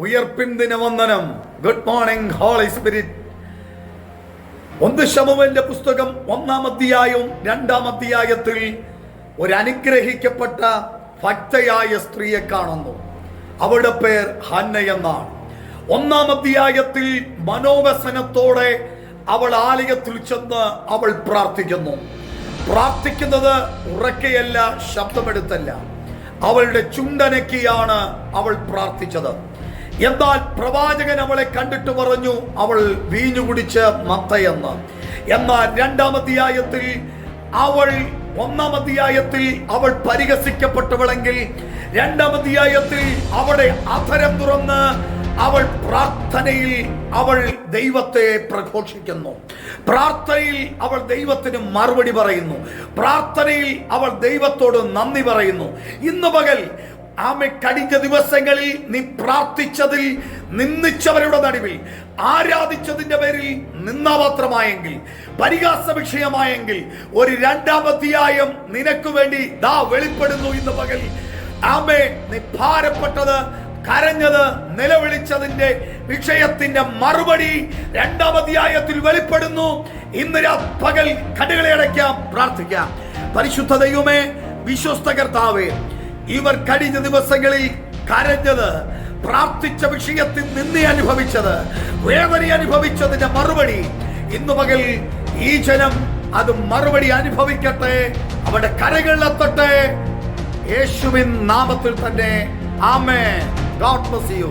ഉയർപ്പിൻ ദിനവന്ദനം. Good morning holy spirit. 1 ശമൂവേലിന്റെ പുസ്തകം 1-ാം അധ്യായവും 2-ാം അധ്യായത്തിൽ ഒരു അനുഗ്രഹിക്കപ്പെട്ട ഭക്തയായ സ്ത്രീയെ കാണുന്നു. അവളുടെ പേർ ഹന്ന എന്നാണ്. 1-ാം അധ്യായത്തിൽ മനോവ്യസനത്തോടെ അവൾ ആലയത്തിൽ ചെന്ന് അവൾ പ്രാർത്ഥിക്കുന്നത് ഉറക്കെയല്ല, ശബ്ദമെടുത്തല്ല, അവളുടെ ചുണ്ടനക്കിയാണ് അവൾ പ്രാർത്ഥിച്ചത്. എന്നാൽ പ്രവാചകൻ അവളെ കണ്ടിട്ട് പറഞ്ഞു അവൾ വീഞ്ഞു കുടിച്ച് മത്തയെന്ന്. എന്നാൽ 2-ാം അധ്യായത്തിൽ 1-ാം അധ്യായത്തിൽ അവൾ പരിഹസിക്കപ്പെട്ടവളെങ്കിൽ 2-ാം അധ്യായത്തിൽ അവളെ അധരം തുറന്ന് അവൾ പ്രാർത്ഥനയിൽ അവൾ ദൈവത്തെ പ്രഘോഷിക്കുന്നു. പ്രാർത്ഥനയിൽ അവൾ ദൈവത്തിന് മറുപടി പറയുന്നു. പ്രാർത്ഥനയിൽ അവൾ ദൈവത്തോട് നന്ദി പറയുന്നു. ഇന്ന് പകൽ കഴിഞ്ഞ ദിവസങ്ങളിൽ നീ പ്രാർത്ഥിച്ചതിൽ, നിന്ദിച്ചവരുടെ നടുവിൽ ആരാധിച്ചതിന്റെ പേരിൽ നിന്ദാപാത്രമായെങ്കിൽ, പരിഹാസ വിഷയമായെങ്കിൽ, ഒരു 2-ാം അധ്യായം നിനക്ക് വേണ്ടി വെളിപ്പെടുന്നു. ഇന്ന് പകൽ നീ ഭാരപ്പെട്ടത്, കരഞ്ഞത്, നിലവിളിച്ചതിന്റെ വിഷയത്തിന്റെ മറുപടി 2-ാം അധ്യായത്തിൽ വെളിപ്പെടുന്നു. ഇന്ന് പകൽ കണ്ണുകളെ അടയ്ക്കാം, പ്രാർത്ഥിക്കാം. പരിശുദ്ധ ദൈവമേ, വിശ്വസ്ത കർത്താവേ, ഇവർ കഴിഞ്ഞ ദിവസങ്ങളിൽ കരഞ്ഞത്, പ്രാർത്ഥിച്ച വിഷയത്തിൽ നിന്നെ അനുഭവിച്ചത്, വേദന അനുഭവിച്ചതിന്റെ മറുപടി ഇന്ന് പകൽ ഈ ജനം അത് മറുപടി അനുഭവിക്കട്ടെ, അവരുടെ കരകളിലെത്തട്ടെ. യേശുവിൻ നാമത്തിൽ തന്നെ. ആമേൻ. God bless you.